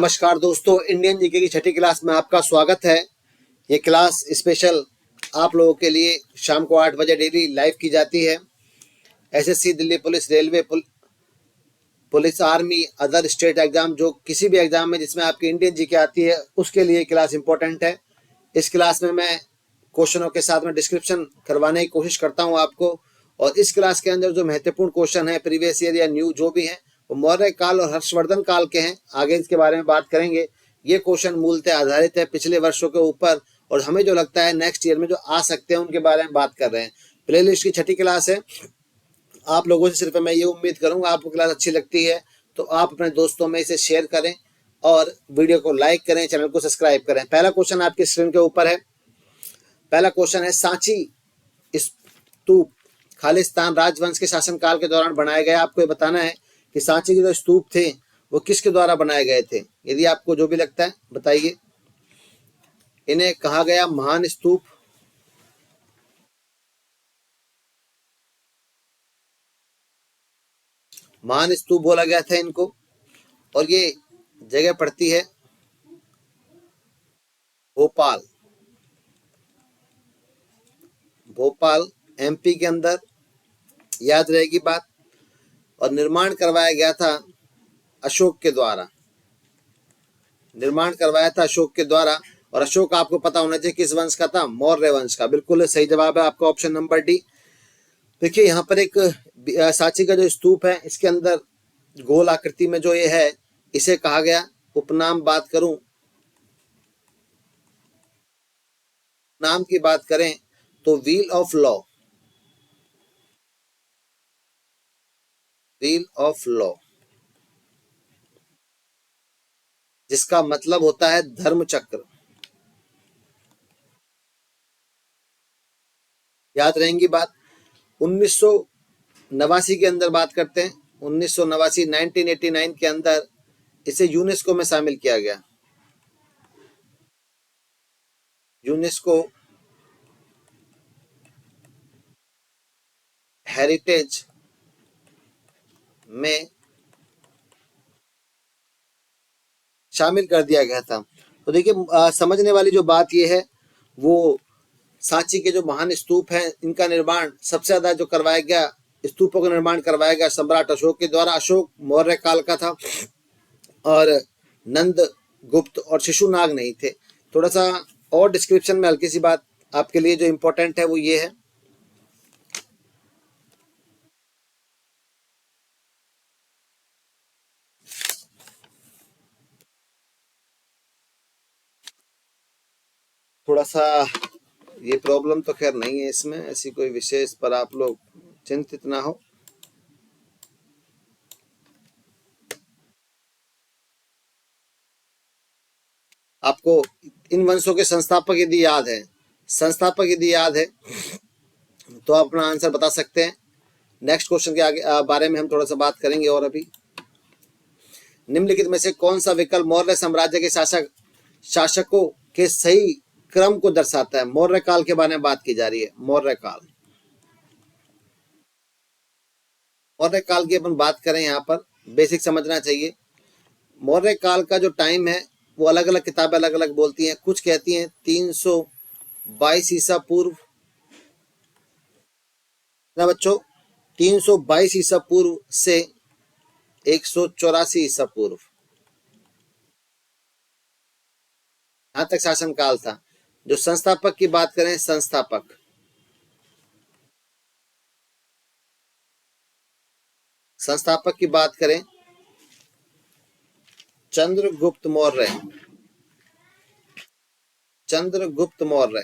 नमस्कार दोस्तों, Indian GK की छठी क्लास में आपका स्वागत है। ये क्लास स्पेशल आप लोगों के लिए शाम को 8 बजे डेली लाइव की जाती है। SSC, Delhi police, railway police, army, other state exam, जो किसी भी एग्जाम में जिसमें आपकी इंडियन जीके आती है उसके लिए क्लास इंपॉर्टेंट है। इस क्लास में मैं क्वेश्चनों के साथ में डिस्क्रिप्शन करवाने की कोशिश करता हूँ आपको। और इस क्लास के अंदर जो महत्वपूर्ण क्वेश्चन है प्रीवियस ईयर या न्यू जो भी हैं वो मौर्य काल और हर्षवर्धन काल के हैं। आगे इसके बारे में बात करेंगे। ये क्वेश्चन मूलतः आधारित है पिछले वर्षों के ऊपर, और हमें जो लगता है नेक्स्ट ईयर में जो आ सकते हैं उनके बारे में बात कर रहे हैं। प्लेलिस्ट की छठी क्लास है। आप लोगों से सिर्फ मैं ये उम्मीद करूंगा आपको क्लास अच्छी लगती है तो आप अपने दोस्तों में इसे शेयर करें और वीडियो को लाइक करें, चैनल को सब्सक्राइब करें। पहला क्वेश्चन आपकी स्क्रीन के ऊपर है। पहला क्वेश्चन है, सांची स्तूप खालिस्तान राजवंश के शासनकाल के दौरान बनाए गए। आपको ये बताना है कि सांची के जो स्तूप थे वो किसके द्वारा बनाए गए थे। यदि आपको जो भी लगता है बताइए। इन्हें कहा गया महान स्तूप, महान स्तूप बोला गया था इनको। और ये जगह पड़ती है भोपाल, भोपाल एमपी के अंदर, याद रहेगी बात। और निर्माण करवाया गया था अशोक के द्वारा, निर्माण करवाया था अशोक के द्वारा। और अशोक आपको पता होना चाहिए किस वंश का था, मौर्य वंश का। बिल्कुल सही जवाब है आपका ऑप्शन नंबर डी। देखिए यहाँ पर एक सांची का जो स्तूप है इसके अंदर गोल आकृति में जो ये है इसे कहा गया, उपनाम बात करूं, नाम की बात करें तो wheel of law, wheel of law, जिसका मतलब होता है धर्म चक्र। याद रहेंगी बात। 1989 के अंदर बात करते हैं। 1989 1989 के अंदर इसे यूनेस्को में शामिल किया गया। यूनेस्को हेरिटेज में शामिल कर दिया गया था। तो देखिए समझने वाली जो बात यह है वो सांची के जो महान स्तूप हैं इनका निर्माण सबसे ज्यादा जो करवाया गया, स्तूपों का निर्माण करवाया गया सम्राट अशोक के द्वारा। अशोक मौर्य काल का था और नंद गुप्त और शिशुनाग नहीं थे। थोड़ा सा और डिस्क्रिप्शन में हल्की सी बात आपके लिए जो इम्पोर्टेंट है वो ये है, थोड़ा सा ये प्रॉब्लम तो खैर नहीं है इसमें, ऐसी कोई विशेष पर आप लोग चिंतित ना हो। आपको इन वंशों के संस्थापक यदि याद है, संस्थापक यदि याद है तो आप अपना आंसर बता सकते हैं। नेक्स्ट क्वेश्चन के आगे बारे में हम थोड़ा सा बात करेंगे। और अभी निम्नलिखित में से कौन सा विकल्प मौर्य साम्राज्य के शासकों के सही क्रम को दर्शाता है। मौर्य काल के बारे में बात की जा रही है। मौर्य काल, मौर्य काल की अपन बात करें यहाँ पर बेसिक समझना चाहिए। मौर्य काल का जो टाइम है वो अलग अलग किताबें अलग अलग बोलती हैं। कुछ कहती हैं 322 ईसा पूर्व ना बच्चों, 322 ईसा पूर्व से 184 ईसा पूर्व, यहां तक शासन काल था। जो संस्थापक की बात करें, संस्थापक, संस्थापक की बात करें चंद्रगुप्त मौर्य, चंद्रगुप्त मौर्य।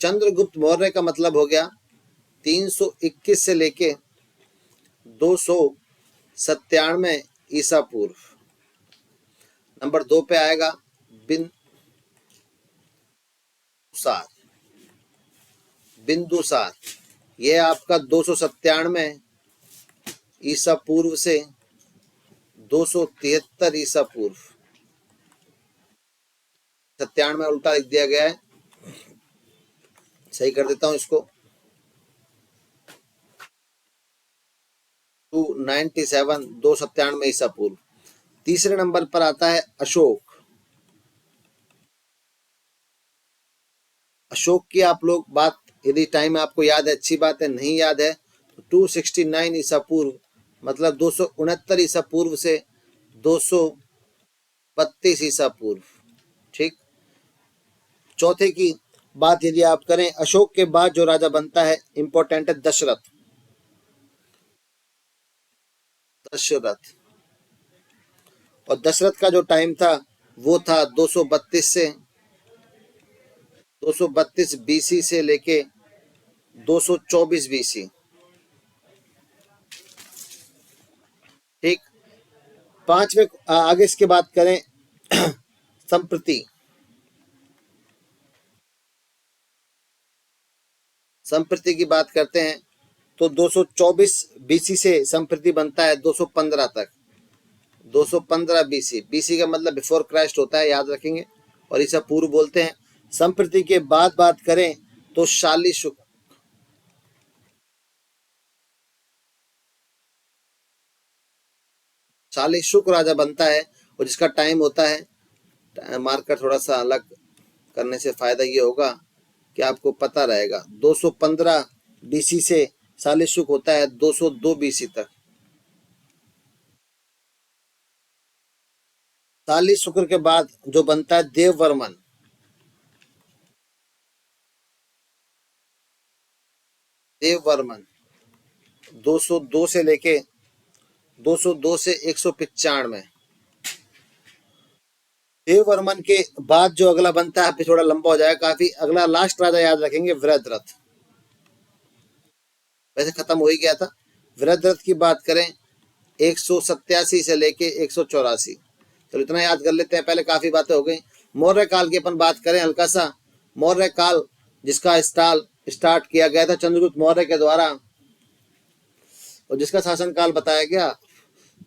चंद्रगुप्त मौर्य का मतलब हो गया 321 से लेके 297 ईसा पूर्व। नंबर 2 पे आएगा बिंदुसार, बिंदुसार ये आपका 297 ईसा पूर्व से 273 ईसा पूर्व। 97 उल्टा लिख दिया गया है, सही कर देता हूं इसको। 297 297 ईसा पूर्व। तीसरे नंबर पर आता है अशोक। अशोक की आप लोग बात, यदि टाइम आपको याद है अच्छी बात है, नहीं याद है तो 269 ईसा पूर्व मतलब 269 ईसा पूर्व से 232 ईसा पूर्व। ठीक। चौथे की बात यदि आप करें, अशोक के बाद जो राजा बनता है इंपॉर्टेंट है दशरथ। दशरथ, और दशरथ का जो टाइम था वो था 232 से 232 बीसी से लेके 224 बीसी। ठीक। पांचवे आगे इसके बात करें संप्रति। संप्रति की बात करते हैं तो 224 बीसी से संप्रति बनता है 215 तक। 215 बीसी, बीसी का मतलब बिफोर क्राइस्ट होता है, याद रखेंगे, और ईसा पूर्व बोलते हैं। संप्रति के बाद बात करें तो शाली शुक्र। शाली शुक्र राजा बनता है और जिसका टाइम होता है, मार्कर थोड़ा सा अलग करने से फायदा ये होगा कि आपको पता रहेगा 215 बीसी से शाली शुक्र होता है 202 बीसी तक। शाली शुक्र के बाद जो बनता है देववर्मन। देववर्मन 202 से लेके 202 से 195। देववर्मन के बाद जो अगला बनता है, फिर थोड़ा लंबा हो जाएगा काफी, अगला लास्ट राजा याद रखेंगे वृद्धरथ। वैसे खत्म हो ही गया था। वृद्धरथ की बात करें 187 से लेके 184। चलो इतना याद कर लेते हैं, पहले काफी बातें हो गई। मौर्य काल की अपन बात करें हल्का सा। मौर्य काल जिसका स्टार्ट किया गया था चंद्रगुप्त मौर्य के द्वारा और जिसका शासनकाल बताया गया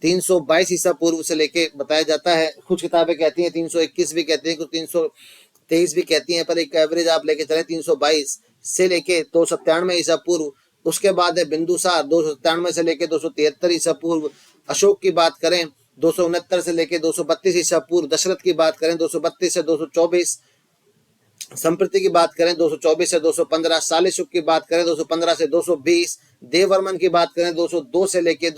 322 ईसा पूर्व से लेके बताया जाता है। कुछ किताबें कहती हैं 321 भी कहती हैं, कुछ 323 भी कहती हैं, पर एक एवरेज आप लेके चले 322 से लेके 297 ईसा पूर्व। उसके बाद है बिंदुसार 297 से लेके 273 ईसा पूर्व। अशोक की बात करें 269 से लेके 232 ईसा पूर्व। दशरथ की बात करें 232 से 224। संप्रति की बात करें 224 से 215। शालिशुक की बात करें 215 से 220। देववर्मन की बात करें 202 से लेके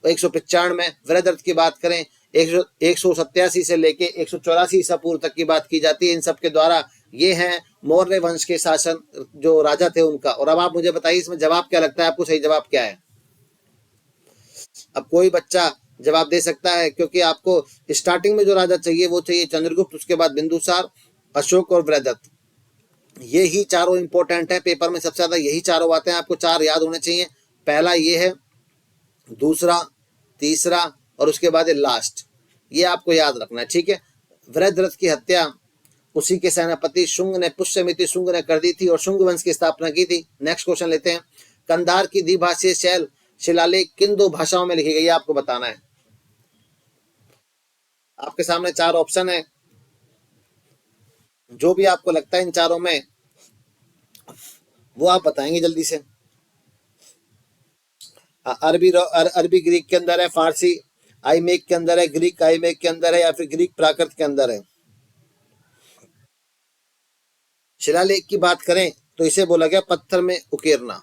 195। वृद्धरथ की बात करें 187 से लेके 184 ईसा पूर्व तक की बात की जाती है। इन सब के द्वारा ये हैं मौर्य वंश के शासन जो राजा थे उनका। और अब आप मुझे बताइए इसमें जवाब क्या लगता है आपको, सही जवाब क्या है? अब कोई बच्चा जवाब दे सकता है, क्योंकि आपको स्टार्टिंग में जो राजा चाहिए वो चाहिए चंद्रगुप्त, उसके बाद बिंदुसार, अशोक और वृद्धरथ। ये ही चारों इंपॉर्टेंट है, पेपर में सबसे ज्यादा यही चारों आते हैं, आपको चार याद होने चाहिए। पहला ये है, दूसरा, तीसरा और उसके बाद लास्ट, ये आपको याद रखना है। ठीक है। वृद्धरथ की हत्या उसी के सेनापति शुंग ने, पुष्यमिति शुंग ने कर दी थी और शुंग वंश की स्थापना की थी। नेक्स्ट क्वेश्चन लेते हैं। कंधार की द्विभाषीय शैल शिलालेख किन दो भाषाओं में लिखी गई है, आपको बताना है। आपके सामने चार ऑप्शन है, जो भी आपको लगता है इन चारों में वो आप बताएंगे जल्दी से। अरबी ग्रीक के अंदर है, फारसी आईमेक के अंदर है, ग्रीक आईमेक के अंदर है, या फिर ग्रीक प्राकृत के अंदर है। शिलालेख की बात करें तो इसे बोला गया पत्थर में उकेरना।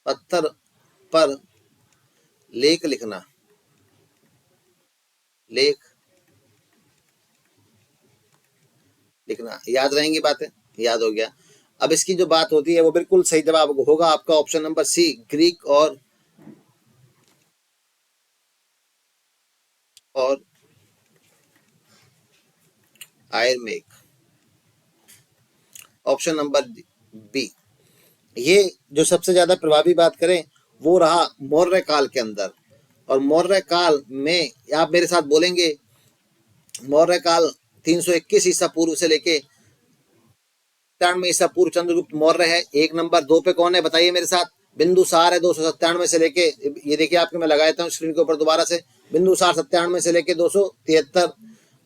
पत्थर पर लेख लिखना, लेख लिखना। याद रहेंगी बातें? याद हो गया। अब इसकी जो बात होती है वो बिल्कुल सही जवाब होगा आपका ऑप्शन नंबर सी, ग्रीक और आयरमेक। Option number B. ये जो सबसे ज्यादा प्रभावी बात करें वो रहा मौर्य काल के अंदर। और मौर्य काल में आप मेरे साथ बोलेंगे, मौर्य काल 321 ईसा पूर्व से लेके 97 ईसा पूर्व चंद्रगुप्त मौर्य है। एक नंबर। दो पे कौन है बताइए मेरे साथ? बिंदुसार है 297 से लेके, ये देखिए आपके मैं लगा देता हूँ स्क्रीन के ऊपर दोबारा से। बिंदुसार 97 से लेके 273।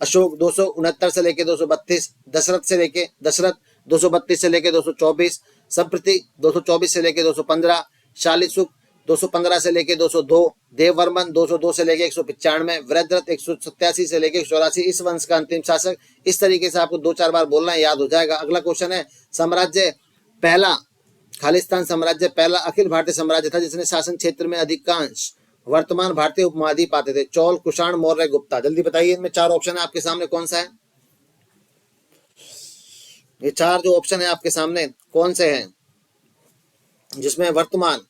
अशोक 269 से लेके 232। दशरथ 232 से लेके 224। संप्रति 224 से लेके 215। शालिशुक 215 से लेके 202, देववर्मन 202 से लेके 195, वृद्धरथ 187 से लेके 184, इस वंश का अंतिम शासक। इस तरीके से आपको 2-4 बार बोलना है, याद हो जाएगा। अगला क्वेश्चन है, साम्राज्य पहला खालिस्तान साम्राज्य पहला अखिल भारतीय साम्राज्य था जिसने शासन क्षेत्र में अधिकांश वर्तमान भारतीय उपमहाद्वीप आते थे। चौल, कुषाण, मौर्य, गुप्ता। जल्दी बताइए, इनमें 4 ऑप्शन है आपके सामने, कौन सा है? ये 4 जो ऑप्शन है आपके सामने कौन से हैं जिसमें वर्तमान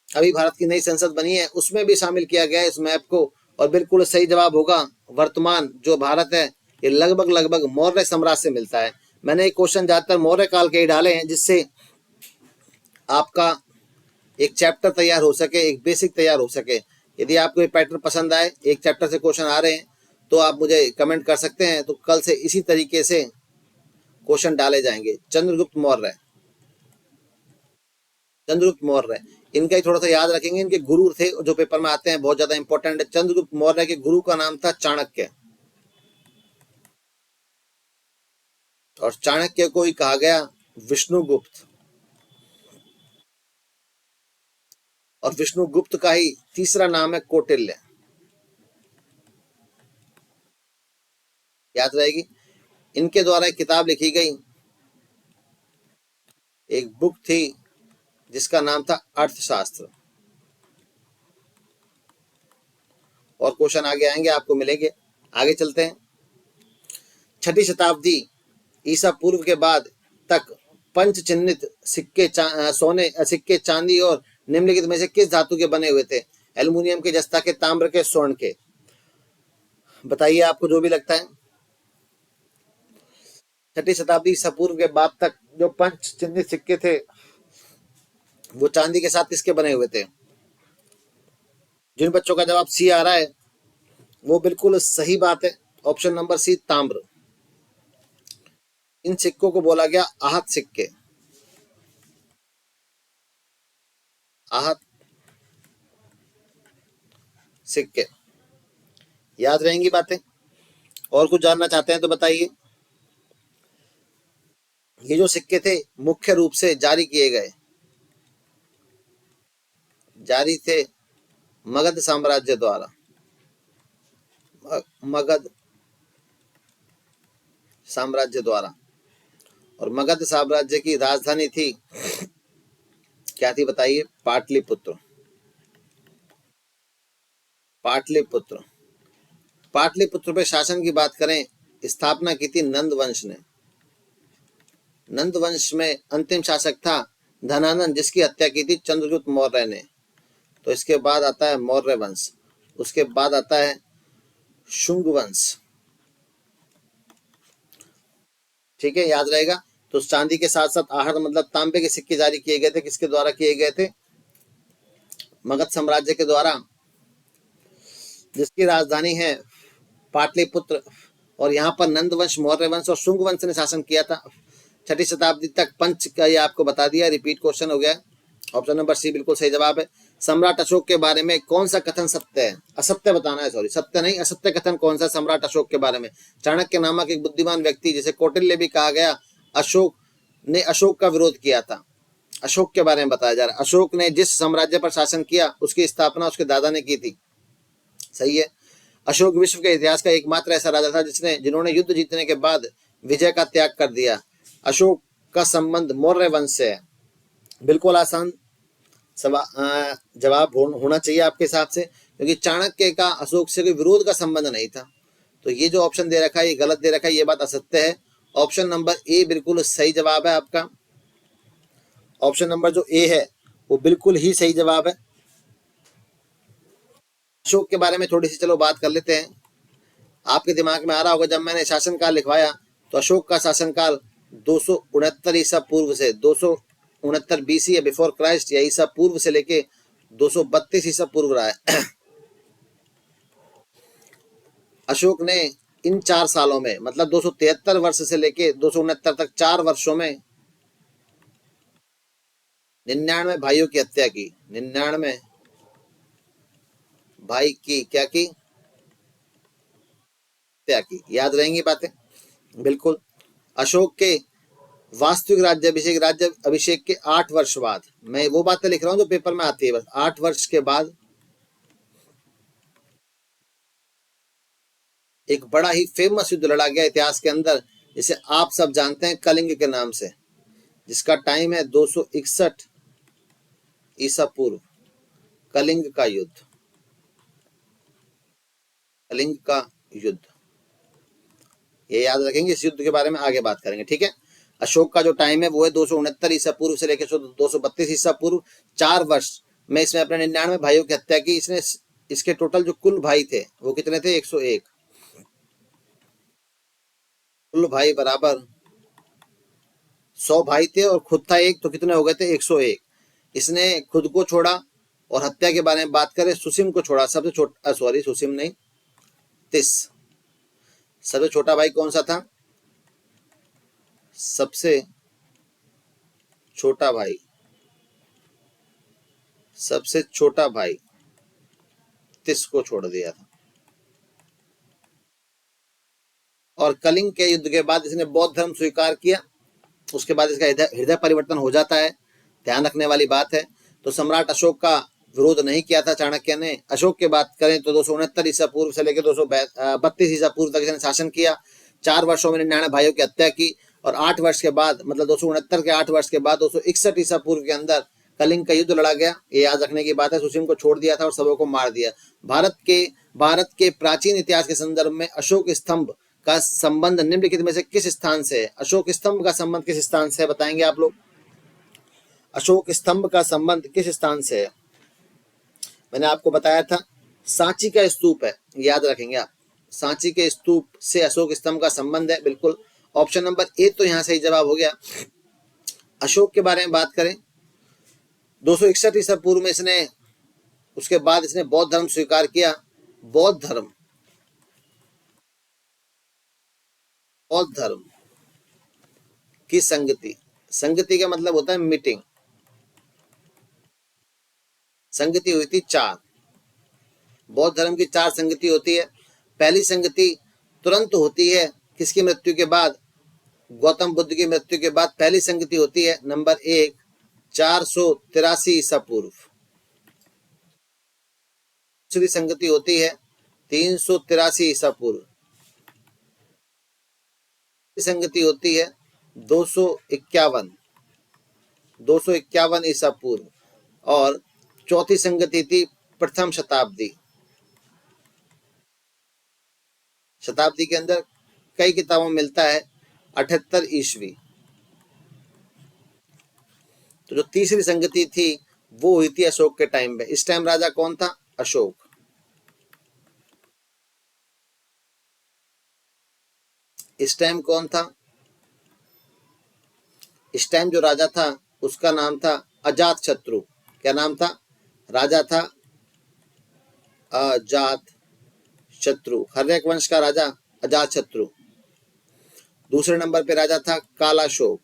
अभी भारत की नई संसद बनी है उसमें भी शामिल किया गया है इस मैप को? और बिल्कुल सही जवाब होगा, वर्तमान जो भारत है ये लगभग मौर्य साम्राज्य से मिलता है। मैंने एक क्वेश्चन ज्यादातर मौर्य काल के ही डाले हैं जिससे आपका एक चैप्टर तैयार हो सके, एक बेसिक तैयार हो सके। यदि आपको ये पैटर्न पसंद आए, एक चैप्टर से क्वेश्चन आ रहे हैं, तो आप मुझे कमेंट कर सकते हैं, तो कल से इसी तरीके से क्वेश्चन डाले जाएंगे। चंद्रगुप्त मौर्य, चंद्रगुप्त मौर्य, इनका ही थोड़ा सा याद रखेंगे। इनके गुरु थे जो पेपर में आते हैं, बहुत ज्यादा इंपॉर्टेंट है। चंद्रगुप्त मौर्य के गुरु का नाम था चाणक्य, और चाणक्य को ही कहा गया विष्णुगुप्त, और विष्णुगुप्त का ही तीसरा नाम है कौटिल्य। याद रहेगी। इनके द्वारा एक किताब लिखी गई, एक बुक थी जिसका नाम था अर्थशास्त्र। और क्वेश्चन आगे आएंगे, आपको मिलेंगे। आगे चलते हैं। 6ठी शताब्दी ईसा पूर्व के बाद तक पंच चिन्हित सिक्के सोने सिक्के चांदी और निम्नलिखित में से किस धातु के बने हुए थे? एल्युमिनियम के, जस्ता के, ताम्र के, स्वर्ण के। बताइए आपको जो भी लगता है। 6ठी शताब्दी ईसा पूर्व के बाद तक जो पंच चिन्हित सिक्के थे वो चांदी के साथ किसके बने हुए थे? जिन बच्चों का जवाब सी आ रहा है वो बिल्कुल सही बात है। ऑप्शन नंबर सी, ताम्र। इन सिक्कों को बोला गया आहत सिक्के। आहत सिक्के। याद रहेंगी बातें। और कुछ जानना चाहते हैं तो बताइए। ये जो सिक्के थे मुख्य रूप से जारी किए गए, जारी थे मगध साम्राज्य द्वारा। मगध साम्राज्य द्वारा। और मगध साम्राज्य की राजधानी थी, क्या थी बताइए? पाटलिपुत्र। पाटलिपुत्र। पाटलिपुत्र पे शासन की बात करें, स्थापना की थी नंद वंश ने। नंद वंश में अंतिम शासक था धनानंद, जिसकी हत्या की थी चंद्रगुप्त मौर्य ने। तो इसके बाद आता है मौर्य वंश, उसके बाद आता है शुंग वंश। ठीक है, याद रहेगा। तो चांदी के साथ साथ आहत मतलब तांबे के सिक्के जारी किए गए थे। किसके द्वारा किए गए थे? मगध साम्राज्य के द्वारा, जिसकी राजधानी है पाटलिपुत्र। और यहाँ पर नंद वंश, मौर्य वंश और शुंग वंश ने शासन किया था 6ठी शताब्दी तक। पंच का ये आपको बता दिया, रिपीट क्वेश्चन हो गया। ऑप्शन नंबर सी बिल्कुल सही जवाब है। सम्राट अशोक के बारे में कौन सा कथन सत्य है? असत्य बताना है, सॉरी, सत्य नहीं, असत्य कथन कौन सा सम्राट अशोक के बारे में? चाणक्य नामक एक बुद्धिमान व्यक्ति, जिसे कौटिल्य भी कहा गया, अशोक ने अशोक का विरोध किया था। अशोक के बारे में बताया जा रहा है। अशोक ने जिस साम्राज्य पर शासन किया उसकी स्थापना उसके दादा ने की थी। सही है। अशोक विश्व के इतिहास का एकमात्र ऐसा राजा था जिन्होंने युद्ध जीतने के बाद विजय का त्याग कर दिया। अशोक का संबंध मौर्य वंश से है। बिल्कुल आसान जवाब होना चाहिए आपके हिसाब से, क्योंकि चाणक्य का अशोक से कोई विरोध का संबंध नहीं था। तो ये जो ऑप्शन दे रखा है ये गलत दे रखा है, ये बात असत्य है। ऑप्शन नंबर ए बिल्कुल सही जवाब है आपका। ऑप्शन नंबर जो ए है वो बिल्कुल ही सही जवाब है। अशोक के बारे में थोड़ी सी चलो बात कर लेते हैं। आपके दिमाग में आ रहा होगा, जब मैंने शासनकाल लिखवाया तो अशोक का शासनकाल 269 ईसा पूर्व से 269 बीसी या बिफोर क्राइस्ट या ईसा पूर्व से लेके 232 ईसा पूर्व रहा है। अशोक ने इन 4 सालों में, मतलब 273 वर्ष से लेके 269 तक 4 वर्षों में 99 भाइयों की हत्या की। 99 भाई की क्या की? हत्या की। याद रहेंगी बातें बिल्कुल। अशोक के वास्तविक राज्य अभिषेक के 8 वर्ष बाद मैं वो बातें लिख रहा हूँ जो पेपर में आती है बस। 8 वर्ष के बाद एक बड़ा ही फेमस युद्ध लड़ा गया इतिहास के अंदर, जिसे आप सब जानते हैं कलिंग के नाम से, जिसका टाइम है 261 ईसा पूर्व। कलिंग का युद्ध, कलिंग का युद्ध, ये याद रखेंगे। इस युद्ध के बारे में आगे बात करेंगे, ठीक है। अशोक का जो टाइम है वो है 269 ईसा पूर्व से लेकर 232 ईसा पूर्व। 4 वर्ष में इसने अपने 99 भाइयों की हत्या की। इसने इसके टोटल जो कुल भाई थे वो कितने थे? 101। कुल भाई बराबर 100 भाई थे और खुद था एक, तो कितने हो गए थे? 101। इसने खुद को छोड़ा। और हत्या के बारे में बात करें, सुसिम को छोड़ा, सबसे छोटा, सॉरी सुसिम नहीं, तिस। सबसे छोटा भाई कौन सा था? सबसे छोटा भाई, सबसे छोटा भाई तिस को छोड़ दिया था। और कलिंग के युद्ध के बाद इसने बौद्ध धर्म स्वीकार किया। उसके बाद इसका हृदय परिवर्तन हो जाता है, ध्यान रखने वाली बात है। तो सम्राट अशोक का विरोध नहीं किया था चाणक्य ने। अशोक की बात करें तो 269 ईसा पूर्व से लेकर 232 ईसा पूर्व तक इसने शासन किया। 4 वर्षों में 99 भाइयों की हत्या की। और 8 वर्ष के बाद, मतलब 269 के 8 वर्ष के बाद 261 ईसा पूर्व के अंदर कलिंग का युद्ध लड़ा गया। ये याद रखने की बात है। सुसीम को छोड़ दिया था और सबों को मार दिया। भारत के प्राचीन इतिहास के संदर्भ में अशोक स्तंभ का संबंध निम्नलिखित में से किस स्थान से है? अशोक स्तंभ का संबंध किस स्थान से है, बताएंगे आप लोग? अशोक स्तंभ का संबंध किस स्थान से है? मैंने आपको बताया था सांची का स्तूप है, याद रखेंगे आप। सांची के स्तूप से अशोक स्तंभ का संबंध है, बिल्कुल। ऑप्शन नंबर ए तो यहाँ सही जवाब हो गया। अशोक के बारे में बात करें, 261 ईसा पूर्व में इसने, उसके बाद इसने बौद्ध धर्म स्वीकार किया। बौद्ध धर्म की संगति, संगति का मतलब होता है मीटिंग। संगति हुई थी 4। बौद्ध धर्म की 4 संगति होती है। पहली संगति तुरंत होती है किसकी मृत्यु के बाद? गौतम बुद्ध की मृत्यु के बाद पहली संगति होती है, नंबर 1, 483 ईसा पूर्व। दूसरी संगति होती है 383 ईसा पूर्व। संगति होती है 251 ईसा पूर्व। और चौथी संगति थी प्रथम शताब्दी। शताब्दी के अंदर कई किताबों में मिलता है 78 ईस्वी। तो जो तीसरी संगति थी वो हुई थी अशोक के टाइम पे। इस टाइम राजा कौन था? अशोक। इस टाइम कौन था? इस टाइम जो राजा था उसका नाम था अजात शत्रु। क्या नाम था? राजा था अजात शत्रु, हर्यक वंश का राजा अजात शत्रु। दूसरे नंबर पे राजा था कालाशोक।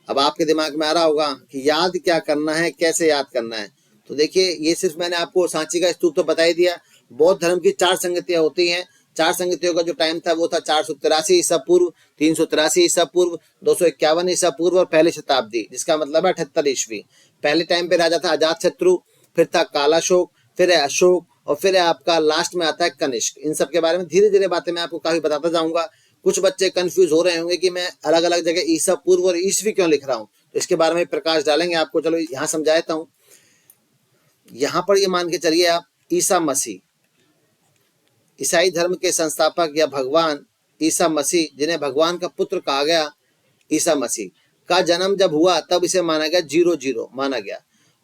अब आपके दिमाग में आ रहा होगा कि याद क्या करना है, कैसे याद करना है। तो देखिए, ये सिर्फ मैंने आपको सांची का स्तूप तो बता ही दिया। बौद्ध धर्म की 4 संगतियां होती हैं। 4 संगतियों का जो टाइम था वो था 483 ईसा पूर्व, 383 ईसा पूर्व, 251 ईसा पूर्व और पहली शताब्दी, जिसका मतलब है 78 ईस्वी। पहले टाइम पे राजा था अजात शत्रु, फिर था कालाशोक, फिर है अशोक, और फिर है आपका लास्ट में आता है कनिष्क। इन सब के बारे में धीरे धीरे बातें मैं आपको काफी बताता जाऊंगा। कुछ बच्चे कंफ्यूज हो रहे होंगे कि मैं अलग अलग जगह ईसा पूर्व और ईस्वी क्यों लिख रहा हूँ, तो इसके बारे में प्रकाश डालेंगे आपको। चलो यहाँ समझा देता हूँ। यहाँ पर ये मान के चलिए आप, ईसा मसीह, ईसाई धर्म के संस्थापक या भगवान ईसा मसीह, जिन्हें भगवान का पुत्र कहा गया, ईसा मसीह का जन्म जब हुआ तब इसे माना गया 00 माना गया।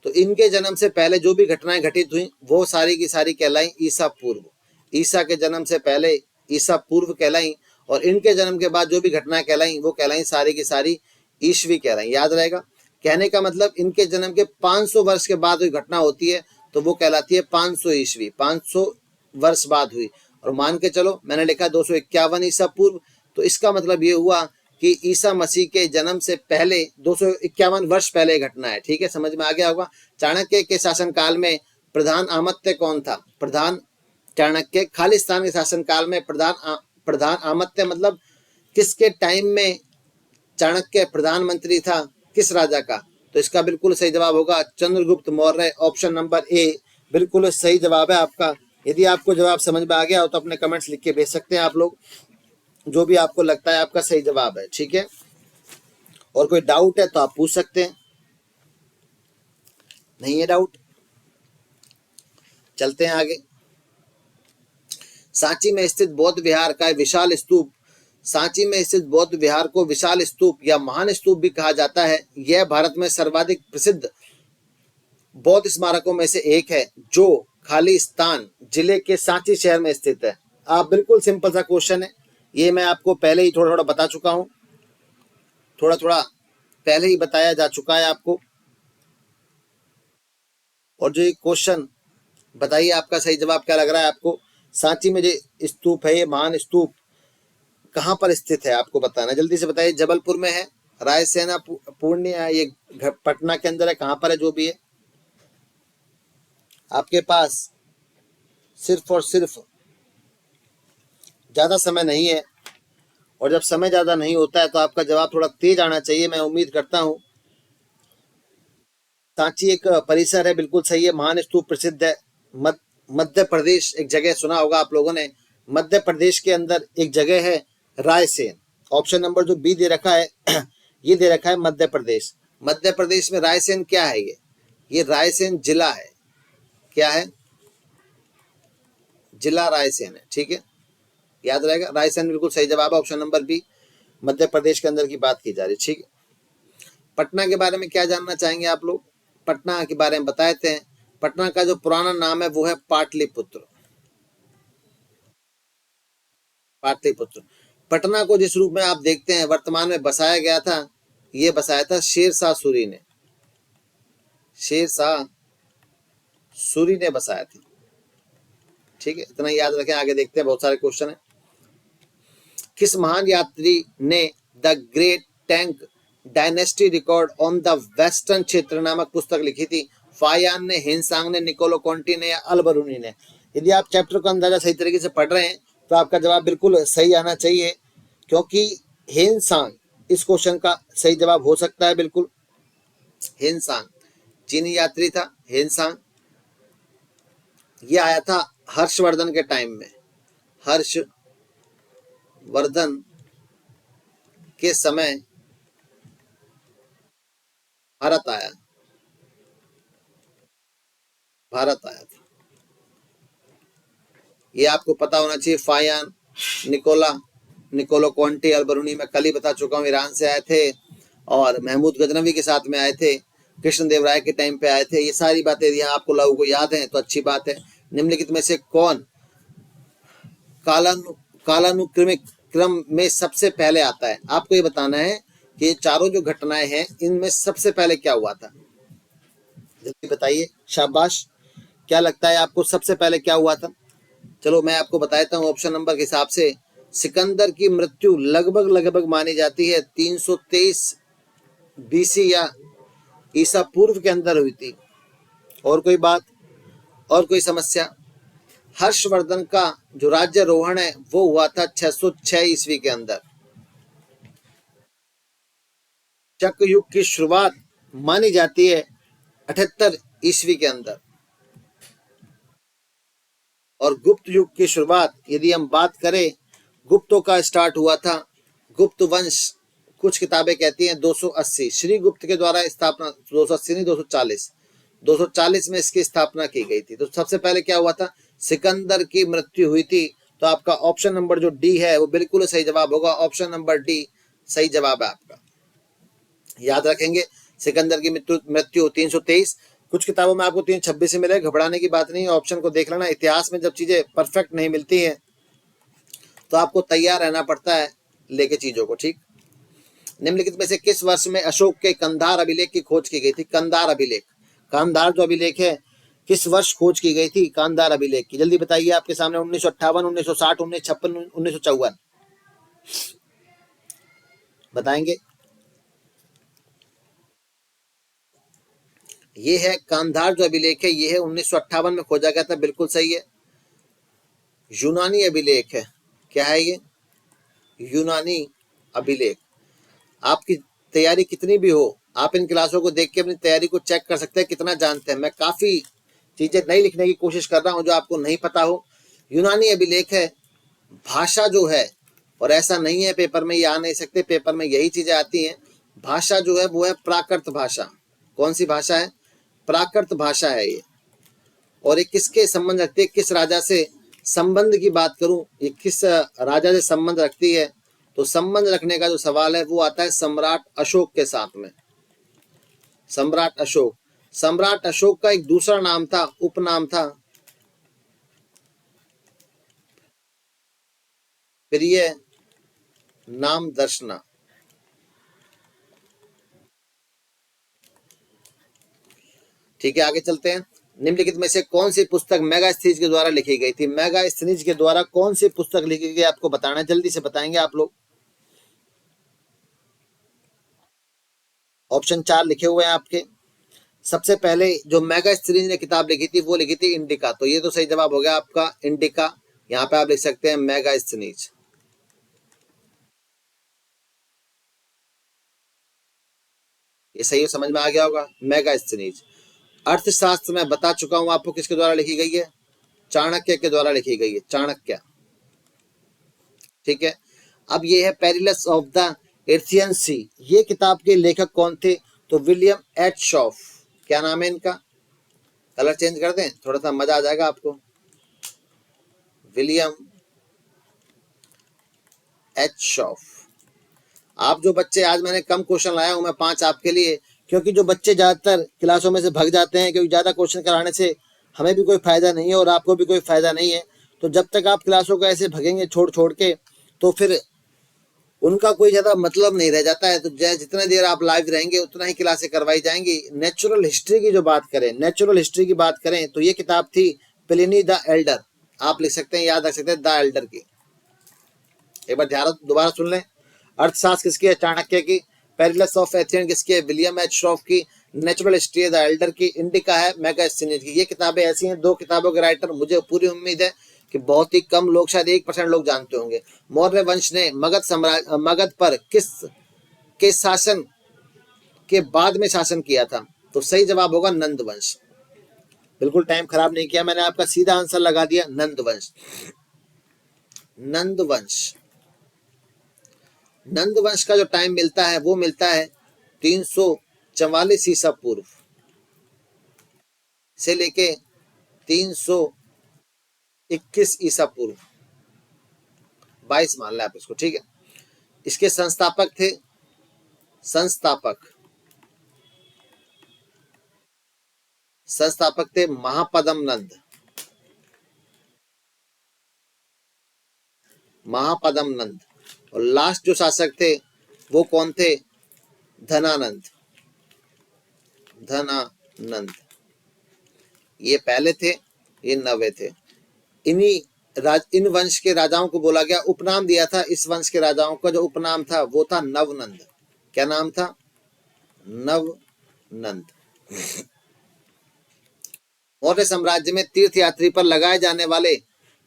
तो इनके जन्म से पहले जो भी घटनाएं घटित हुई वो सारी की सारी कहलाई ईसा पूर्व। ईसा के जन्म से पहले ईसा पूर्व कहलाई, और इनके जन्म के बाद जो भी घटनाएं कहलाई वो कहलाई सारी की सारी ईस्वी कहलाई। याद रहेगा, कहने का मतलब इनके जन्म के 500 वर्ष के बाद कोई घटना होती है तो वो कहलाती है 500 ईस्वी, 500 वर्ष बाद हुई। और मान के चलो मैंने लिखा 251 ईसा पूर्व, तो इसका मतलब ये हुआ कि ईसा मसीह के जन्म से पहले 251 वर्ष पहले घटना है। ठीक है, समझ में आ गया होगा। चाणक्य के शासन काल में प्रधान आमत्य कौन था? प्रधान चाणक्य खालिस्तान के शासन काल में प्रधान आमत्य मतलब किसके टाइम में चाणक्य प्रधानमंत्री था? किस राजा का? तो इसका बिल्कुल सही जवाब होगा Chandragupta Maurya. Option number A बिल्कुल सही जवाब है आपका। यदि आपको जवाब समझ में आ गया हो तो अपने कमेंट्स लिख के भेज सकते हैं आप लोग, जो भी आपको लगता है आपका सही जवाब है। ठीक है, और कोई डाउट है तो आप पूछ सकते हैं। नहीं है डाउट, चलते हैं आगे। सांची में स्थित बौद्ध विहार का विशाल स्तूप, सांची में स्थित बौद्ध विहार को विशाल स्तूप या महान स्तूप भी कहा जाता है। यह भारत में सर्वाधिक प्रसिद्ध बौद्ध स्मारकों में से एक है, जो खालिस्तान जिले के सांची शहर में स्थित है। आप बिल्कुल सिंपल सा क्वेश्चन है, ये मैं आपको पहले ही थोड़ा थोड़ा बता चुका हूं, थोड़ा थोड़ा पहले ही बताया जा चुका है आपको। और जो ये क्वेश्चन बताइए आपका सही जवाब क्या लग रहा है आपको। सांची में जो स्तूप है, ये महान स्तूप कहाँ पर स्थित है आपको बताना, जल्दी से बताइए। जबलपुर में है, रायसेना, पूर्णिया, ये पटना के अंदर है, कहाँ पर है, जो भी है। आपके पास सिर्फ और सिर्फ ज्यादा समय नहीं है, और जब समय ज्यादा नहीं होता है तो आपका जवाब थोड़ा तेज आना चाहिए। मैं उम्मीद करता हूँ। सांची एक परिसर है, बिल्कुल सही है। महान स्तूप प्रसिद्ध है। मध्य प्रदेश एक जगह सुना होगा आप लोगों ने, मध्य प्रदेश के अंदर एक जगह है रायसेन। ऑप्शन नंबर जो बी दे रखा है ये दे रखा है मध्य प्रदेश। मध्य प्रदेश में रायसेन क्या है, ये रायसेन जिला है। क्या है, जिला रायसेन है। ठीक है, याद रहेगा, रायसेन बिल्कुल सही जवाब है। Option number B, Madhya Pradesh के अंदर की बात की जा रही है। ठीक है, पटना के बारे में क्या जानना चाहेंगे आप लोग, पटना के बारे में बताते हैं। पटना का जो पुराना नाम है वो है पाटलिपुत्र। पाटलिपुत्र। पटना को जिस रूप में आप देखते हैं वर्तमान में बसाया गया था, ये बसाया था शेरशाह सूरी ने। शेरशाह सूरी ने बसाया था। ठीक है, इतना याद रखें, आगे देखते हैं, बहुत सारे क्वेश्चन है। किस महान यात्री ने the great tank dynasty record on the western क्षेत्र नामक पुस्तक लिखी थी। फायान ने, हिनसांग ने, निकोलो कॉन्टी ने या अल-बरूनी ने। यदि आप चैप्टर को अंदाजा सही तरीके से पढ़ रहे हैं तो आपका जवाब बिल्कुल सही आना चाहिए, क्योंकि हिनसांग इस क्वेश्चन का सही जवाब हो सकता है। बिल्कुल, हिनसांग चीनी यात्री था। हिनसांग ये आया था हर्षवर्धन के टाइम में, हर्षवर्धन के समय भारत आया था। ये आपको पता होना चाहिए। फायान, निकोलो कॉन्टी, अल-बरूनी में कल ही बता चुका हूँ, ईरान से आए थे, और महमूद गजनवी के साथ में आए थे, कृष्णदेवराय के टाइम पे आए थे। ये सारी बातें यदि आपको लोगों को याद हैं तो अच्छी बात है। निम्नलिखित में से कौन कालानुक्रमिक क्रम में सबसे पहले आता है। आपको ये बताना है कि ये चारों जो घटनाएं हैं इनमें सबसे पहले क्या हुआ था, जल्दी बताइए। शाबाश, क्या लगता है आपको सबसे पहले क्या हुआ था। चलो मैं आपको बताता हूँ। ऑप्शन नंबर के हिसाब से सिकंदर की मृत्यु लगभग मानी जाती है 323 बीसी या ईसा पूर्व के अंदर हुई थी। और कोई बात, और कोई समस्या। हर्षवर्धन का जो राज्यारोहण है वो हुआ था 606 ईस्वी के अंदर। चक्र युग की शुरुआत मानी जाती है 78 ईस्वी के अंदर। और गुप्त युग की शुरुआत यदि हम बात करें, गुप्तों का स्टार्ट हुआ था, गुप्त वंश कुछ किताबें कहती हैं 280, श्री गुप्त के द्वारा स्थापना, 280 नहीं 240 में इसकी स्थापना की गई थी। तो सबसे पहले क्या हुआ था, सिकंदर की मृत्यु हुई थी। तो आपका ऑप्शन नंबर जो डी है वो बिल्कुल सही जवाब होगा। ऑप्शन नंबर डी सही जवाब है आपका। याद रखेंगे, सिकंदर की मृत्यु 323, कुछ किताबों में आपको 326 से मिले, घबराने की बात नहीं है, ऑप्शन को देख लेना। इतिहास में जब चीजें परफेक्ट नहीं मिलती हैं तो आपको तैयार रहना पड़ता है लेके चीजों को। ठीक, निम्नलिखित में से किस वर्ष में अशोक के कंधार अभिलेख की खोज की गई थी। कंधार अभिलेख, कांधार जो अभिलेख है, किस वर्ष खोज की गई थी कांधार अभिलेख की, जल्दी बताइए। आपके सामने 1958, 1960, 1956, 1954 बताएंगे। ये है कांधार जो अभिलेख है, ये है 1958 में खोजा गया था। बिल्कुल सही है। यूनानी अभिलेख है, क्या है ये, यूनानी अभिलेख। आपकी तैयारी कितनी भी हो, आप इन क्लासों को देख के अपनी तैयारी को चेक कर सकते हैं कितना जानते हैं। मैं काफी चीजें नई लिखने की कोशिश कर रहा हूँ जो आपको नहीं पता हो। यूनानी अभिलेख है, भाषा जो है, और ऐसा नहीं है पेपर में ये आ नहीं सकते, पेपर में यही चीजें आती हैं। भाषा जो है वो है प्राकृत भाषा। कौन सी भाषा है? प्राकृत भाषा है ये। और ये किसके संबंध रखती है, किस राजा से संबंध की बात करूं, ये किस राजा से संबंध रखती है, तो संबंध रखने का जो सवाल है वो आता है सम्राट अशोक के साथ में। सम्राट अशोक, सम्राट अशोक का एक दूसरा नाम था, उपनाम था प्रिय नाम दर्शना। ठीक है, आगे चलते हैं। निम्नलिखित में से कौन सी पुस्तक मेगास्थनीज के द्वारा लिखी गई थी? मेगास्थनीज के द्वारा कौन सी पुस्तक लिखी गई आपको बताना है, जल्दी से बताएंगे आप लोग। ऑप्शन 4 लिखे हुए हैं आपके। सबसे पहले जो मेगास्थनीज ने किताब लिखी थी वो लिखी थी इंडिका, तो ये तो सही जवाब हो गया आपका इंडिका। यहाँ पे आप लिख सकते हैं मेगास्थनीज। ये सही समझ में आ गया होगा, मेगास्थनीज। अर्थशास्त्र में बता चुका हूं आपको किसके द्वारा लिखी गई है, चाणक्य के द्वारा लिखी गई है, चाणक्य। ठीक है, अब ये है पेरिलस ऑफ द एर्थियन सी। ये किताब के लेखक कौन थे? तो विलियम एच शॉफ। क्या नाम है इनका? कलर चेंज कर दें, थोड़ा सा मजा आ जाएगा आपको। William H शॉफ। आप जो बच्चे, आज मैंने कम क्वेश्चन लाया हूं मैं 5 आपके लिए, क्योंकि जो बच्चे ज्यादातर क्लासों में से भाग जाते हैं, क्योंकि ज्यादा क्वेश्चन कराने से हमें भी कोई फायदा नहीं है और आपको भी कोई फायदा नहीं है। तो जब तक आप क्लासों को ऐसे भगेंगे छोड़ छोड़ के, तो फिर उनका कोई ज्यादा मतलब नहीं रह जाता है। तो जितना देर आप लाइव रहेंगे उतना ही क्लासें करवाई जाएंगी। नेचुरल हिस्ट्री की जो बात करें, नेचुरल हिस्ट्री की बात करें, तो ये किताब थी प्लिनी द एल्डर। आप लिख सकते हैं, याद रख सकते हैं, द एल्डर की। एक बार ध्यान दोबारा सुन लें। अर्थशास्त्र किसकी है? चाणक्य की। पेरिलस ऑफ एथियन किसकी है? विलियम एच शॉफ की। नेचुरल हिस्ट्री द एल्डर की। इंडिका है मेगास्थनीज की। ये किताबें ऐसी हैं, 2 किताबों के राइटर मुझे पूरी उम्मीद है कि बहुत ही कम लोग, शायद 1% लोग जानते होंगे। मौर्य वंश ने मगध पर किस के शासन के बाद में शासन किया था? तो सही जवाब होगा नंद वंश। बिल्कुल टाइम खराब नहीं किया मैंने, आपका सीधा आंसर लगा दिया, नंद वंश। नंद वंश, नंद वंश का जो टाइम मिलता है वो मिलता है 344 ईसा पूर्व से लेके 321 ईसा पूर्व, 22 मान लें आप इसको। ठीक है, इसके संस्थापक थे, संस्थापक थे महापदम नंद। महापदम नंद। और लास्ट जो शासक थे वो कौन थे? धनानंद। धनानंद, ये पहले थे, ये 9वें थे। इन वंश के राजाओं को बोला गया, उपनाम दिया था इस वंश के राजाओं का, जो उपनाम था वो था नवनंद। क्या नाम था? नवनंद। मौर्य साम्राज्य में तीर्थयात्री पर लगाए जाने वाले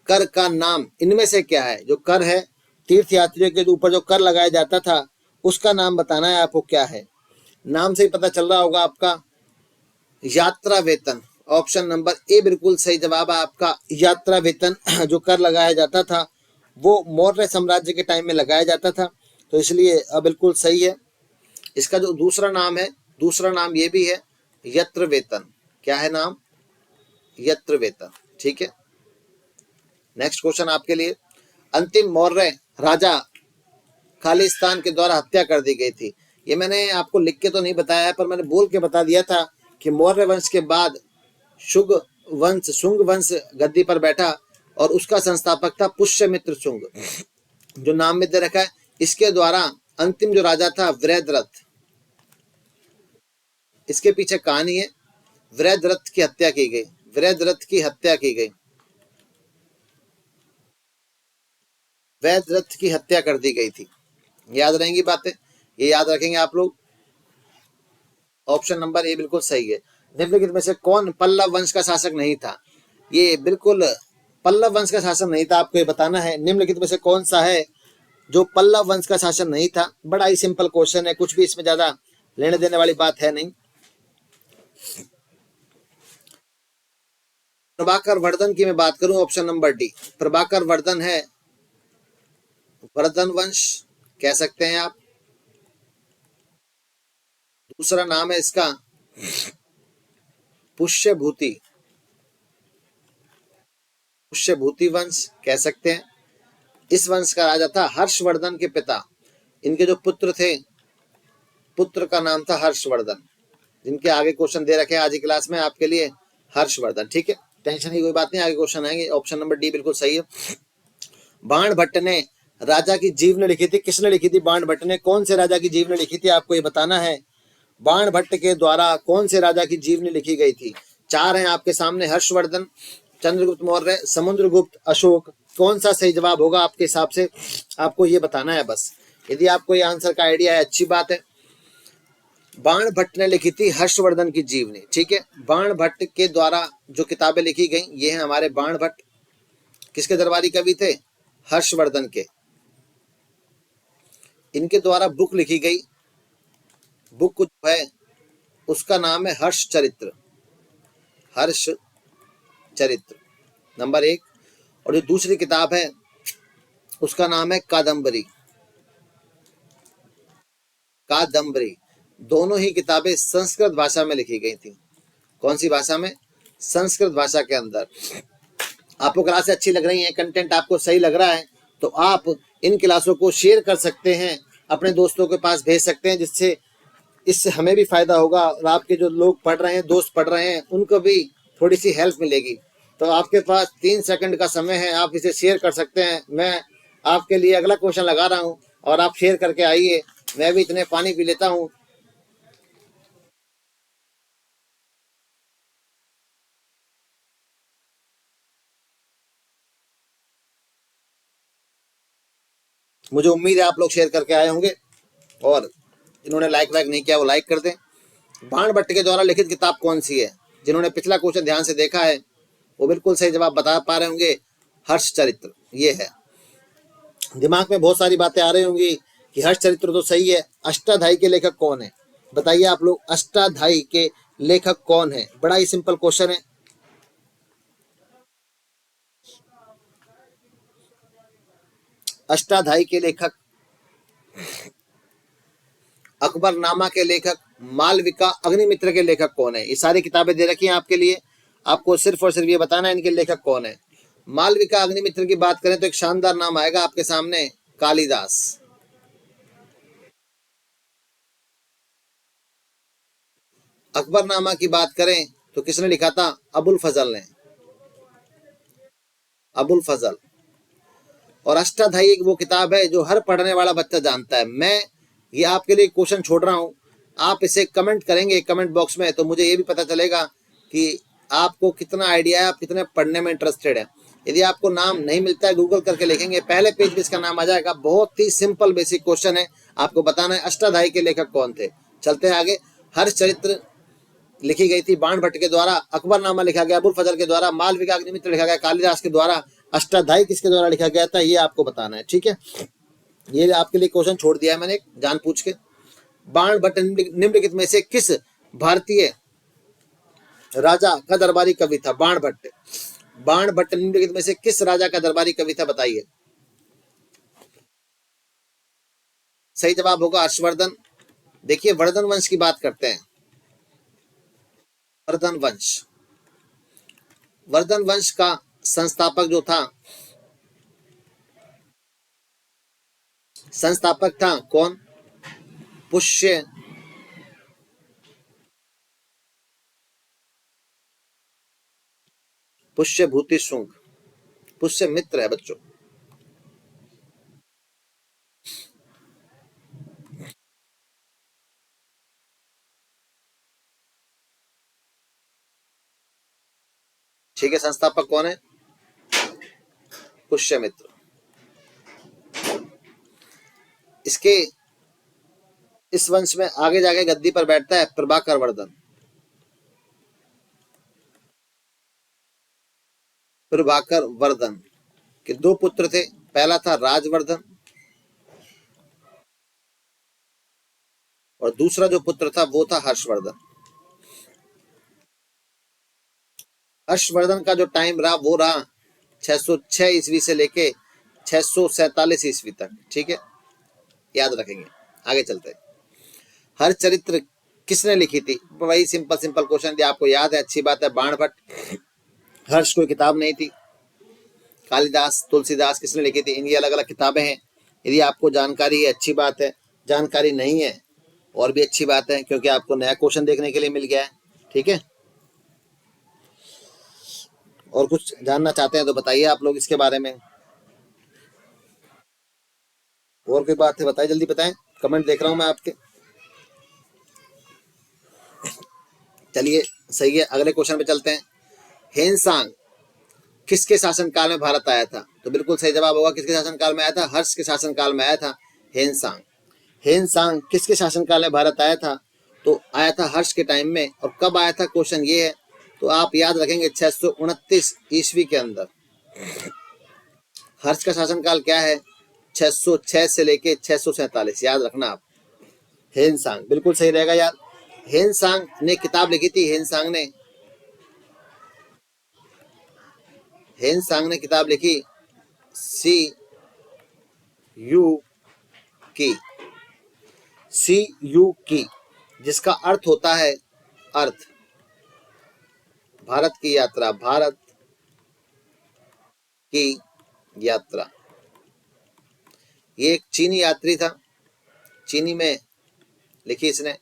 कर का नाम इनमें से क्या है? जो कर है, तीर्थयात्रियों के ऊपर जो कर लगाया जाता था उसका नाम बताना है आपको। क्या है? नाम से ही पता चल रहा होगा आपका, यात्रा वेतन। ऑप्शन नंबर ए बिल्कुल सही जवाब है आपका, यात्रा वेतन। जो कर लगाया जाता था वो मौर्य साम्राज्य के टाइम में लगाया जाता था, तो इसलिए बिल्कुल सही है। इसका जो दूसरा नाम है, दूसरा नाम ये भी है, यत्र वेतन। क्या है नाम? यत्र वेतन। ठीक है, नेक्स्ट क्वेश्चन आपके लिए। अंतिम मौर्य राजा खालिस्तान के द्वारा हत्या कर दी गई थी। ये मैंने आपको लिख के तो नहीं बताया है, पर मैंने बोल के बता दिया था कि मौर्य वंश के बाद शुंग वंश गद्दी पर बैठा और उसका संस्थापक था पुष्यमित्र शुंग, जो नाम में दे रखा है। इसके द्वारा अंतिम जो राजा था वृहद्रथ, इसके पीछे कहानी है, वृहद्रथ की हत्या की गई। वृहद्रथ की हत्या की गई, वृहद्रथ की हत्या कर दी गई थी। याद रहेंगी बातें, ये याद रखेंगे आप लोग। ऑप्शन नंबर ए बिल्कुल सही है। निम्नलिखित में से कौन पल्लव वंश का शासक नहीं था? ये बिल्कुल पल्लव वंश का शासक नहीं था, आपको ये बताना है। निम्नलिखित में से कौन सा है जो पल्लव वंश का शासन नहीं था? बड़ा ही सिंपल क्वेश्चन है, कुछ भी इसमें ज्यादा लेने देने वाली बात है नहीं। प्रभाकर वर्धन की मैं बात करूं, option number D, Prabhakar Vardhan है वर्धन वंश कह सकते हैं आप। दूसरा नाम है इसका पुष्यभूति, पुष्यभूति वंश कह सकते हैं। इस वंश का राजा था हर्षवर्धन के पिता। इनके जो पुत्र थे, पुत्र का नाम था हर्षवर्धन, जिनके आगे क्वेश्चन दे रखे हैं आज की क्लास में आपके लिए, हर्षवर्धन। ठीक है, टेंशन की कोई बात नहीं, आगे क्वेश्चन आएंगे। ऑप्शन नंबर डी बिल्कुल सही है। बाण भट्ट ने राजा की जीवनी लिखी थी, किसने लिखी थी? बाण भट्ट ने। कौन से राजा की जीवनी लिखी थी, आपको ये बताना है। बाण भट्ट के द्वारा कौन से राजा की जीवनी लिखी गई थी? चार हैं आपके सामने, हर्षवर्धन, चंद्रगुप्त मौर्य, समुद्रगुप्त, अशोक। कौन सा सही जवाब होगा आपके हिसाब से, आपको ये बताना है बस। यदि आपको ये आंसर का आइडिया है, अच्छी बात है। बाण भट्ट ने लिखी थी हर्षवर्धन की जीवनी। ठीक है, बाण भट्ट के द्वारा जो किताबें लिखी गई ये हैं हमारे बाण भट्ट। किसके दरबारी कवि थे? हर्षवर्धन के। इनके द्वारा बुक लिखी गई, बुक जो है उसका नाम है हर्ष चरित्र, हर्ष चरित्र नंबर 1। और जो दूसरी किताब है उसका नाम है कादम्बरी, कादम्बरी। दोनों ही किताबें संस्कृत भाषा में लिखी गई थी। कौन सी भाषा में? संस्कृत भाषा के अंदर। आपको क्लासें अच्छी लग रही हैं, कंटेंट आपको सही लग रहा है, तो आप इन क्लासों को शेयर कर सकते हैं, अपने दोस्तों के पास भेज सकते हैं, जिससे इससे हमें भी फायदा होगा और आपके जो लोग पढ़ रहे हैं, दोस्त पढ़ रहे हैं, उनको भी थोड़ी सी हेल्प मिलेगी। तो आपके पास 3 सेकंड का समय है, आप इसे शेयर कर सकते हैं। मैं आपके लिए अगला क्वेश्चन लगा रहा हूं और आप शेयर करके आइए। मैं भी इतने पानी पी लेता हूं। मुझे उम्मीद है आप लोग शेयर करके आए होंगे, और जिन्होंने लाइक वाइक नहीं किया वो लाइक कर दें। बाण भट्ट के द्वारा लिखित किताब कौन सी है? जिन्होंने पिछला क्वेश्चन ध्यान से देखा है वो बिल्कुल सही जवाब बता पा रहे होंगे, हर्ष चरित्र ये है। दिमाग में बहुत सारी बातें आ रही होंगी कि हर्ष चरित्र तो सही है, अष्टाध्यायी के लेखक कौन है? बताइए आप लोग, अष्टाध्यायी के लेखक कौन है? बड़ा ही सिंपल क्वेश्चन है। अष्टाध्यायी के लेखक, अकबरनामा के लेखक, मालविका अग्निमित्र के लेखक कौन है? ये सारी किताबें दे रखी हैं आपके लिए, आपको सिर्फ और सिर्फ ये बताना है इनके लेखक कौन है। मालविका अग्निमित्र की बात करें तो एक शानदार नाम आएगा आपके सामने, कालिदास। अकबरनामा की बात करें तो किसने लिखा था? अबुल फजल ने, अबुल फजल। और अष्टाध्यायी एक वो किताब है जो हर पढ़ने वाला बच्चा जानता है। मैं ये आपके लिए क्वेश्चन छोड़ रहा हूँ, आप इसे कमेंट करेंगे कमेंट बॉक्स में, तो मुझे ये भी पता चलेगा कि आपको कितना आइडिया है, आप कितने पढ़ने में इंटरेस्टेड है। यदि आपको नाम नहीं मिलता है, गूगल करके लिखेंगे, पहले पेज पे इसका नाम आ जाएगा। बहुत ही सिंपल बेसिक क्वेश्चन है, आपको बताना है अष्टाध्यायी के लेखक कौन थे। चलते हैं आगे। हर चरित्र लिखी गई थी बाण भट्ट के द्वारा, अकबरनामा लिखा गया अबुल फजल के द्वारा, मालविका अग्निमित्र लिखा गया कालिदास के द्वारा, अष्टाध्यायी किसके द्वारा लिखा गया था ये आपको बताना है। ठीक है, ये आपके लिए क्वेश्चन छोड़ दिया है मैंने जान पूछ के। बाण भट्ट निम्नलिखित में से किस भारतीय राजा का दरबारी कवि था? बाण भट्ट, बाण भट्ट निम्नलिखित में से किस राजा का दरबारी कवि था, बताइए। सही जवाब होगा हर्षवर्धन। देखिए वर्धन वंश की बात करते हैं, वर्धन वंश, वर्धन वंश का संस्थापक जो था, संस्थापक था कौन? पुष्य, पुष्यभूति शुंग, पुष्य मित्र है बच्चों। ठीक है, संस्थापक कौन है? पुष्यमित्र। इसके इस वंश में आगे जाके गद्दी पर बैठता है प्रभाकर वर्धन। प्रभाकर वर्धन के 2 पुत्र थे, पहला था राजवर्धन और दूसरा जो पुत्र था वो था हर्षवर्धन। हर्षवर्धन का जो टाइम रहा वो रहा 606 ईस्वी से लेके 647 ईस्वी तक, ठीक है, याद रखेंगे। आगे चलते हैं। हर चरित्र किसने लिखी थी? वही सिंपल सिंपल क्वेश्चन दिया, आपको याद है, अच्छी बात है। बाणभट्ट। हर्ष कोई किताब नहीं थी। कालिदास, तुलसीदास किसने लिखी थी? इनकी अलग अलग किताबें हैं। यदि आपको जानकारी है अच्छी बात है, जानकारी नहीं है और भी अच्छी बात है, क्योंकि आपको नया क्वेश्चन देखने के लिए मिल गया है, ठीक है। और कुछ जानना चाहते हैं तो बताइए आप लोग इसके बारे में। और कोई बात है बताइए, जल्दी बताएं, कमेंट देख रहा हूं मैं आपके। चलिए सही है, अगले क्वेश्चन पे चलते हैं। हेनसांग किसके शासनकाल में भारत आया था? तो बिल्कुल सही जवाब होगा, किसके शासनकाल में आया था? हर्ष के शासनकाल में आया था हेनसांग। हेनसांग किसके शासनकाल में भारत आया था? तो आया था हर्ष के टाइम में। और कब आया था, क्वेश्चन ये है, तो आप याद रखेंगे 629 ईस्वी के अंदर। हर्ष का शासनकाल क्या है? 606 से लेके 647, याद रखना आप। हेनसांग बिल्कुल सही रहेगा यार। हेनसांग ने किताब लिखी थी, हेनसांग ने किताब लिखी सी यू की, सी यू की, जिसका अर्थ होता है अर्थ, भारत की यात्रा, भारत की यात्रा। ये एक चीनी यात्री था, चीनी में लिखी इसने,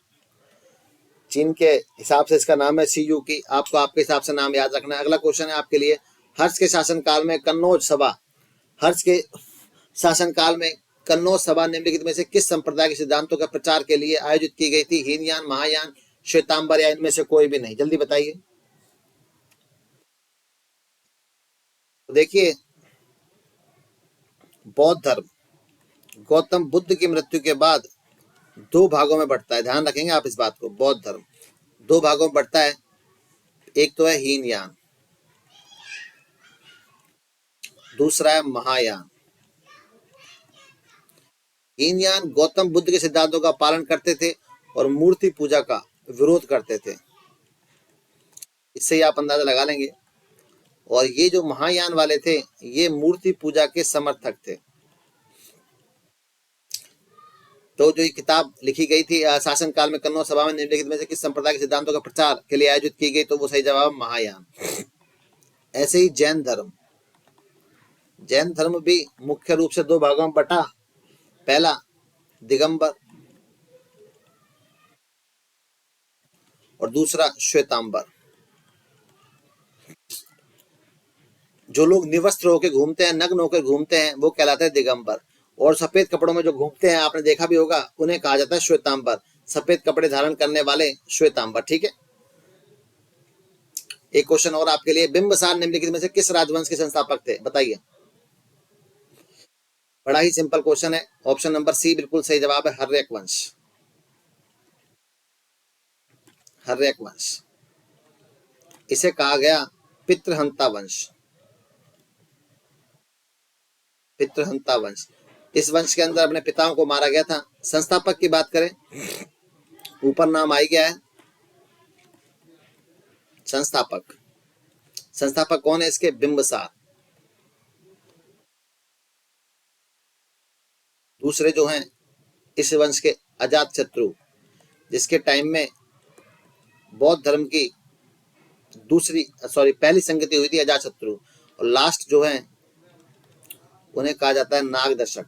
चीन के हिसाब से इसका नाम है सी यू की। आपको आपके हिसाब से नाम याद रखना है। अगला क्वेश्चन है आपके लिए, हर्ष के शासनकाल में कन्नौज सभा, हर्ष के शासनकाल में कन्नौज सभा निम्नलिखित में से किस संप्रदाय के सिद्धांतों का प्रचार के लिए आयोजित की गई थी? हीनयान, महायान, श्वेतांबर या इनमें से कोई भी नहीं? जल्दी बताइए। तो देखिए, बौद्ध धर्म गौतम बुद्ध की मृत्यु के बाद दो भागों में बढ़ता है, ध्यान रखेंगे आप इस बात को। बौद्ध धर्म दो भागों में बढ़ता है, एक तो है हीनयान, दूसरा है महायान। हीनयान गौतम बुद्ध के सिद्धांतों का पालन करते थे और मूर्ति पूजा का विरोध करते थे, इससे ही आप अंदाजा लगा लेंगे। और ये जो महायान वाले थे, ये मूर्ति पूजा के समर्थक थे। तो जो ये किताब लिखी गई थी शासनकाल में कन्नौज सभा में निम्नलिखित में से किस संप्रदाय के सिद्धांतों का प्रचार के लिए आयोजित की गई? तो वो सही जवाब महायान। ऐसे ही जैन धर्म, जैन धर्म भी मुख्य रूप से दो भागों में बटा, पहला दिगंबर और दूसरा श्वेतांबर। जो लोग निवस्त्र होकर घूमते हैं, नग्न होकर घूमते हैं, वो कहलाते हैं दिगंबर। और सफेद कपड़ों में जो घूमते हैं, आपने देखा भी होगा, उन्हें कहा जाता है श्वेतांबर। सफेद कपड़े धारण करने वाले श्वेतांबर, ठीक है। एक क्वेश्चन और आपके लिए, बिंबसार निम्नलिखित में से किस राजवंश के संस्थापक थे? बताइए। बड़ा ही सिंपल क्वेश्चन है, ऑप्शन नंबर सी बिल्कुल सही जवाब है, हर्यक वंश। हर्यक वंश, इसे कहा गया पितृहंता वंश, पितृहंता वंश। इस वंश के अंदर अपने पिताओं को मारा गया था। संस्थापक की बात करें, ऊपर नाम आ गया है संस्थापक। संस्थापक कौन है इसके? बिंबसार। दूसरे जो हैं इस वंश के अजातशत्रु, जिसके टाइम में बौद्ध धर्म की पहली संगति हुई थी अजातशत्रु। और लास्ट जो है उन्हें कहा जाता है नागदर्शक,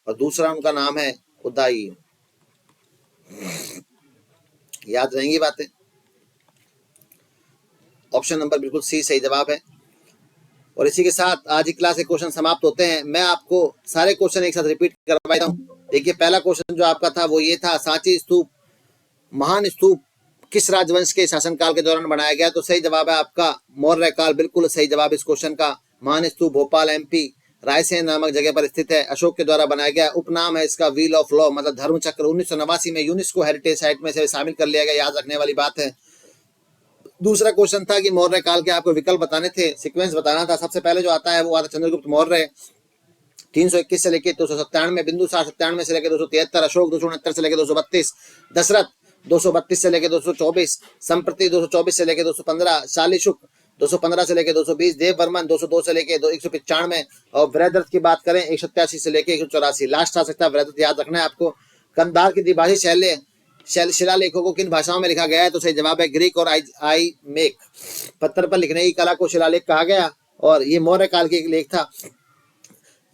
और दूसरा उनका नाम है उदाई। याद रहेंगी बातें। ऑप्शन नंबर बिल्कुल सी सही जवाब है। और इसी के साथ आज की क्लास के क्वेश्चन समाप्त होते हैं। मैं आपको सारे क्वेश्चन एक साथ रिपीट करवाता हूँ। देखिए, पहला क्वेश्चन जो आपका था वो ये था, सांची स्तूप, महान स्तूप किस राजवंश के शासनकाल के दौरान बनाया गया? तो सही जवाब है आपका मौर्य काल, बिल्कुल सही जवाब इस क्वेश्चन का। महान स्तूप भोपाल एमपी रायसेन नामक जगह पर स्थित है, अशोक के द्वारा बनाया गया। उपनाम है इसका व्हील ऑफ लॉ, मतलब धर्म चक्र। 1989 में यूनेस्को हेरिटेज साइट में से शामिल कर लिया गया, याद रखने वाली बात है। दूसरा क्वेश्चन था कि मौर्य काल के आपको विकल्प बताने थे, सीक्वेंस बताना था। सबसे पहले जो आता है वो आता चंद्रगुप्त मौर्य, 321 से लेकर 297, बिंदुसार 97 से लेकर 273, अशोक 269 से लेकर 232, दशरथ 232 से लेकर 224, संप्रति 224 से लेकर 215, शालीशुक 215 से लेकर 220, देव वर्मन 202 से लेकर 195 और वृहदरथ की बात करें 187 से लेकर 184। लास्ट आ सकता है वृहदरथ, याद रखना है आपको। कंधार की द्विभाषी शिलालेखों को किन भाषाओं में लिखा गया है? तो सही जवाब है ग्रीक और आईमेक। पत्थर पर लिखने की कला को शिलालेख कहा गया और ये मौर्य काल की एक लेख था।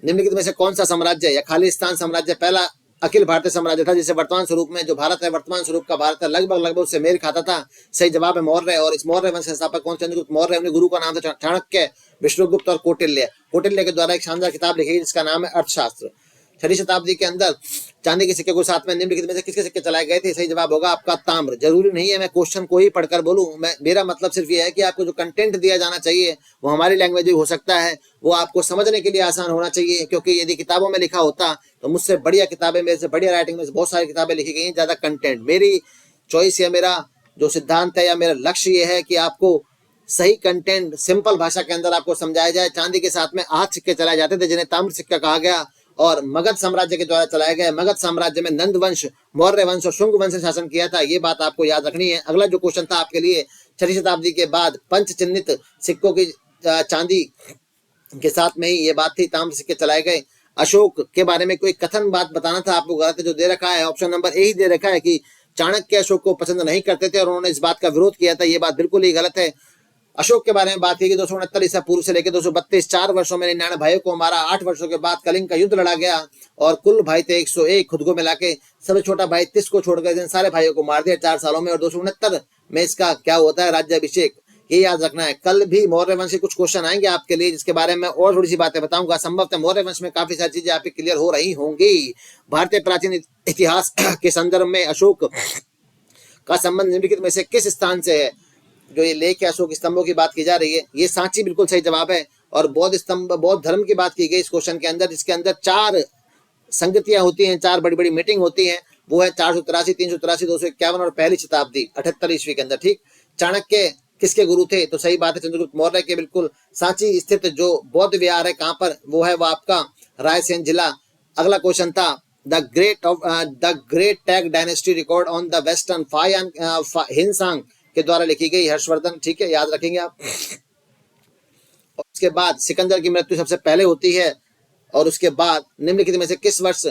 निम्नलिखित में से कौन सा साम्राज्य या खालिस्तान साम्राज्य पहला अखिल भारतीय साम्राज्य था जिसे वर्तमान स्वरूप में जो भारत है, वर्तमान स्वरूप का भारत है, लगभग उससे मेल खाता था? सही जवाब है मौर्य। और इस मौर्य वंश के संस्थापक कौन? चंद्रगुप्त मौर्य। उनके गुरु का नाम था चाणक्य, विष्णुगुप्त और कौटिल्य। कौटिल्य के द्वारा एक शानदार किताब लिखी जिसका नाम है अर्थशास्त्र। 6वीं शताब्दी के अंदर चांदी के सिक्के को साथ में निम्नलिखित में से किसके सिक्के चलाए गए थे? सही जवाब होगा आपका ताम्र। जरूरी नहीं है मैं क्वेश्चन को ही पढ़कर बोलूं, मेरा मतलब सिर्फ ये है कि आपको जो कंटेंट दिया जाना चाहिए वो हमारी लैंग्वेज भी हो सकता है, वो आपको समझने के लिए आसान होना चाहिए। क्योंकि यदि किताबों में लिखा होता तो मुझसे बढ़िया किताबें, मेरे से बढ़िया राइटिंग में बहुत सारी किताबें लिखी गई हैं, ज्यादा कंटेंट। मेरी चॉइस या मेरा जो सिद्धांत है या मेरा लक्ष्य ये है कि आपको सही कंटेंट सिंपल भाषा के अंदर आपको समझाया जाए। चांदी के साथ में 8 सिक्के चलाए जाते थे जिन्हें ताम्र सिक्का कहा गया और मगध साम्राज्य के द्वारा चलाया गया। मगध साम्राज्य में नंद वंश, मौर्य वंश और शुंग वंश ने शासन किया था, ये बात आपको याद रखनी है। अगला जो क्वेश्चन था आपके लिए, 6वीं शताब्दी के बाद पंच चिन्हित सिक्कों की चांदी के साथ में ही ये बात थी, ताम्र सिक्के चलाए गए। अशोक के बारे में कोई कथन बात बताना था आपको, गलत है। जो दे रखा है ऑप्शन नंबर ए ही दे रखा है कि चाणक्य अशोक को पसंद नहीं करते थे और उन्होंने इस बात का विरोध किया था, ये बात बिल्कुल ही गलत है। अशोक के बारे में बात की कि 269 ईसा पूर्व से लेकर 232, 4 वर्षों में 99 भाइयों को मारा। 8 वर्षों के बाद कलिंग का युद्ध लड़ा गया और कुल भाई थे 101, खुद को मिला के। सबसे छोटा भाई 30 को छोड़कर सारे भाइयों को मार दिया 4 सालों में। और 269 में इसका क्या होता है? राज्याभिषेक। ये याद रखना है। कल भी मौर्य वंश के कुछ क्वेश्चन आएंगे आपके लिए जिसके बारे में और थोड़ी सी बातें बताऊंगा। संभवतः मौर्य वंश में काफी सारी चीजें आपकी क्लियर हो रही होंगी। भारतीय प्राचीन इतिहास के संदर्भ में अशोक का संबंध निम्नलिखित में से किस स्थान से है? जो ये लेख है अशोक स्तंभों की बात की जा रही है, ये सांची बिल्कुल सही जवाब है। और बौद्ध स्तंभ, बौद्ध धर्म की बात की गई इस क्वेश्चन के अंदर, जिसके अंदर 4 संगतियां होती हैं, 4 बड़ी बड़ी मीटिंग होती हैं। वो है 483, 383, 251 और पहली शताब्दी 78 ईस्वी के अंदर। ठीक, चाणक्य किसके गुरु थे? तो सही बात है चंद्रगुप्त मौर्य के। बिल्कुल सांची स्थित जो बौद्ध विहार है कहाँ पर? वो है वो आपका रायसेन जिला। अगला क्वेश्चन था the great Tang dynasty record on the western Hiuen Tsang के द्वारा लिखी गई, हर्षवर्धन। ठीक है, याद रखेंगे आप। और उसके बाद सिकंदर की मृत्यु सबसे पहले होती है। और उसके बाद निम्नलिखित में से किस वर्ष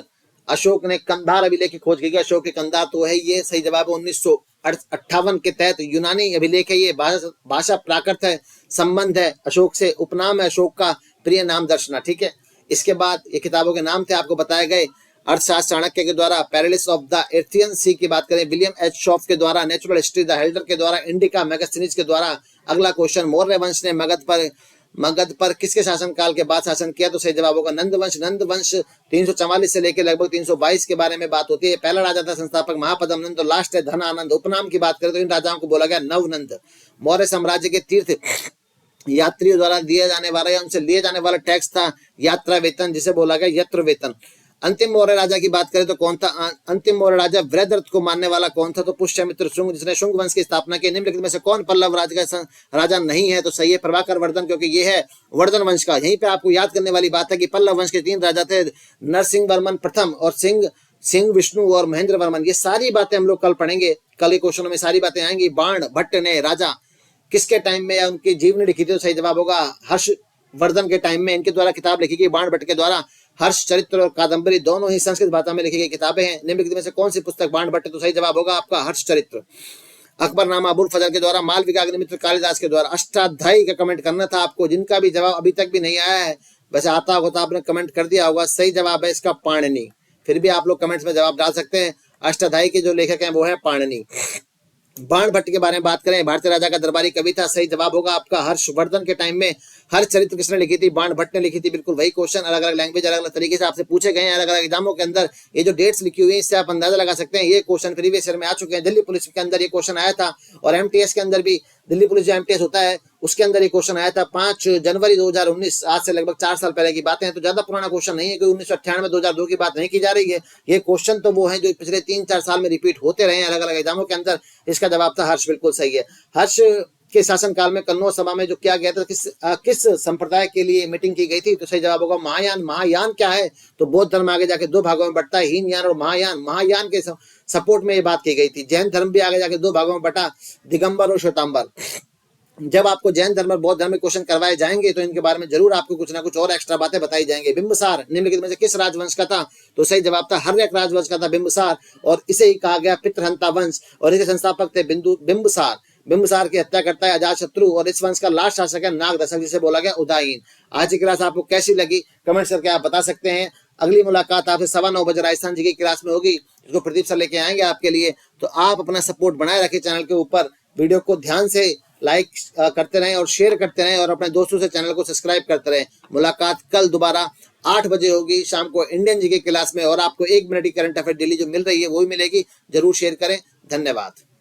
अशोक ने कंधार अभिलेख की खोज की गई? अशोक के कंधार तो है ये, सही जवाब है 1958 के तहत यूनानी अभिलेख है ये। भाषा प्राकृत है, संबंध है अशोक से, उपनाम है अशोक का, प्रिय नाम दर्शना। ठीक है, इसके बाद ये किताबों के नाम थे आपको बताए गए। अर्थशास्त्र चाणक्य के द्वारा, पैरालिस ऑफ द एर्थियन सी की बात करें विलियम एच शॉफ के द्वारा, नेचुरल हिस्ट्री द हेल्डर के द्वारा, इंडिका मैगस्थनीज के द्वारा। अगला क्वेश्चन, मौर्य वंश ने मगध पर किसके शासनकाल के बाद शासन किया? तो सही जवाब होगा नंद वंश। नंद वंश 344 से लेकर लगभग 322 के बारे में बात होती है। पहला राजा था संस्थापक महापद्म नंद, तो लास्ट है धन आनंद। उपनाम की बात करें तो इन राजाओं को बोला गया नवनंद। मौर्य साम्राज्य के तीर्थ यात्रियों द्वारा दिया जाने वाला या उनसे लिए जाने वाला टैक्स था यात्रा वेतन, जिसे बोला गया यत्र वेतन। अंतिम मौर्य राजा की बात करें तो कौन था? अंतिम मौर्य राजा वृहदरथ को मानने वाला कौन था? तो पुष्यमित्र शुंग, जिसने शुंग वंश की स्थापना की। निम्नलिखित में से कौन पल्लव राज का राजा नहीं है? तो सही है प्रभाकर वर्धन, क्योंकि ये है वर्धन वंश का। यहीं पे आपको याद करने वाली बात है कि पल्लव वंश के 3 राजा थे, नरसिंह वर्मन प्रथम और सिंह विष्णु और महेंद्र वर्मन। ये सारी बातें हम लोग कल पढ़ेंगे, कल के क्वेश्चन में सारी बातें आएंगी। बाण भट्ट ने राजा किसके टाइम में या उनकी जीवनी लिखी थी? तो सही जवाब होगा हर्षवर्धन के टाइम में। इनके द्वारा किताब लिखी गई बाण भट्ट के द्वारा। हर्ष चरित्र और कादंबरी दोनों ही संस्कृत भाषा में लिखी गई किताबें हैं। निम्नलिखित में से कौन सी पुस्तक बाण भट्ट? तो सही जवाब होगा आपका हर्ष चरित्र। अकबरनामा अबुल फजल के द्वारा, मालविका अग्निमित्र कालिदास के द्वारा। अष्टाध्यायी का कमेंट करना था आपको, जिनका भी जवाब अभी तक भी नहीं आया है, वैसे आता होगा तो आपने कमेंट कर दिया होगा। सही जवाब है इसका पाणिनि। फिर भी आप लोग कमेंट्स में जवाब डाल सकते हैं। अष्टाध्यायी के जो लेखक हैं वो है पाणिनि। बाण भट्ट के बारे में बात करें, भारतीय राजा का दरबारी कवि था। सही जवाब होगा आपका हर्षवर्धन के टाइम में। हर चरित्र किसने लिखी थी? बाण भट्ट ने लिखी थी। बिल्कुल वही क्वेश्चन, अलग अलग लैंग्वेज, अलग अलग तरीके से आपसे पूछे गए हैं अलग अलग एग्जामों के अंदर। ये जो डेट्स लिखी हुई है इससे आप अंदाजा लगा सकते हैं ये क्वेश्चन प्रीवियस ईयर में आ चुके हैं। दिल्ली पुलिस के अंदर ये क्वेश्चन आया था और एमटीएस के अंदर भी, दिल्ली पुलिस जो एमटीएस होता है उसके अंदर ये क्वेश्चन आया था 5 जनवरी 2019। आज से लगभग 4 साल पहले की बातें हैं, तो ज्यादा पुराना क्वेश्चन नहीं है। कोई 1998 2002 की बात नहीं की जा रही है। ये क्वेश्चन तो वो है जो पिछले 3-4 साल में रिपीट होते रहे हैं अलग अलग एग्जामों के अंदर। इसका जवाब था हर्ष, बिल्कुल सही है। हर्ष के शासनकाल में कन्नौज सभा में जो किया गया था, किस संप्रदाय के लिए मीटिंग की गई थी? तो सही जवाब होगा महायान। महायान क्या है? तो बौद्ध धर्म आगे जाके दो भागों में बंटता है, हीनयान और महायान। महायान के सपोर्ट में ये बात की गई थी। जैन धर्म भी आगे जाके दो भागों में बटा, दिगंबर और श्वेतांबर। जब आपको जैन धर्म और बौद्ध धर्म में क्वेश्चन करवाए जाएंगे तो इनके बारे में जरूर आपको कुछ ना कुछ और एक्स्ट्रा बातें बताई जाएंगी। बिंबिसार निम्नलिखित में से किस राजवंश का था? तो सही जवाब था हर्यक राजवंश का था बिंबिसार, और इसे ही कहा गया पितृहंता वंश, और इसके संस्थापक थे बिंबिसार। बिंबिसार की हत्या करता है अजातशत्रु, और इस वंश का लास्ट शासक है नागदशक, जिसे बोला गया उदायीन। आज की क्लास आपको कैसी लगी कमेंट करके आप बता सकते हैं। अगली मुलाकात आपसे 9:15 बजे राजस्थान जी की क्लास में होगी, जिसको प्रदीप सर लेके आएंगे आपके लिए। तो आप अपना सपोर्ट बनाए रखें चैनल के ऊपर, वीडियो को ध्यान से लाइक करते रहें और शेयर करते रहें, और अपने दोस्तों से चैनल को सब्सक्राइब करते रहें। मुलाकात कल दोबारा 8 बजे होगी शाम को इंडियन जीके क्लास में, और आपको 1 मिनट की करंट अफेयर डेली जो मिल रही है वो भी मिलेगी। जरूर शेयर करें। धन्यवाद।